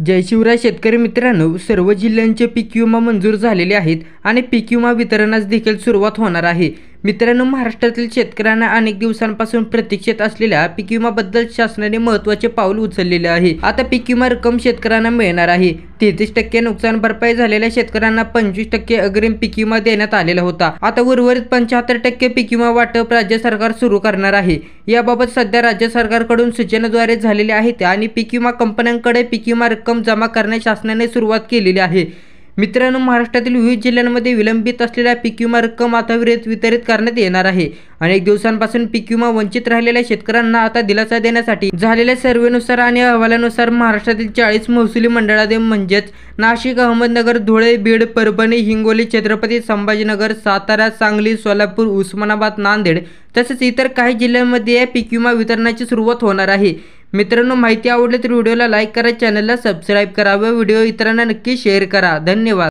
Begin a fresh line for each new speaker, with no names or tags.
जय शिवराय शेतकरी मित्रांनो, सर्व जिल्ह्यांचे पीक विमा मंजूर झालेले आहेत आणि पीक विमा वितरणास देखील सुरुवात होणार आहे। मित्रांनो, महाराष्ट्रातील शेतकऱ्यांना अनेक दिवसांपासून प्रतीक्षेत असलेल्या पीक विम्याबद्दल शासनाने महत्त्वाचे पाऊल उचललेले आहे। आता पीक विमा रक्कम शेतकऱ्यांना मिळणार आहे। 33% नुकसान भरपाई झालेल्या शेतकऱ्यांना 25% अग्रिम पीक विमा देण्यात आलेला होता। आता उर्वरित 75% पीक विमा वाटप राज्य सरकार सुरू करणार आहे। याबाबत सध्या राज्य सरकारकडून सूचनाद्वारे झालेले आहेत आणि पीक विमा कंपन्यांकडे पीक विमा रक्कम जमा करण्यास शासनाने सुरुवात केलेली आहे। मित्रांनो, महाराष्ट्रातील विविध जिल्ह्यांमध्ये विलंबित असलेल्या पीक विमा रक्कम आता वितरित करण्यात येणार आहे। अनेक दिवसांपासून पीक विमा वंचित राहिलेल्या शेतकऱ्यांना आता दिलासा देण्यासाठी झालेल्या सर्वेनुसार आणि अहवालानुसार महाराष्ट्रातील 40 महसुली मंडळांमध्ये म्हणजेच नाशिक, अहमदनगर, धुळे, बीड, परभणी, हिंगोली, छत्रपती संभाजीनगर, सातारा, सांगली, सोलापूर, उस्मानाबाद, नांदेड तसेच इतर काही जिल्ह्यांमध्ये या पीक विमा वितरणाची सुरुवात होणार आहे। मित्रांनो, माहिती आवडली तर व्हिडिओला लाईक करा, चॅनलला सबस्क्राईब करा व व्हिडिओ इतरांना नक्की शेअर करा। धन्यवाद।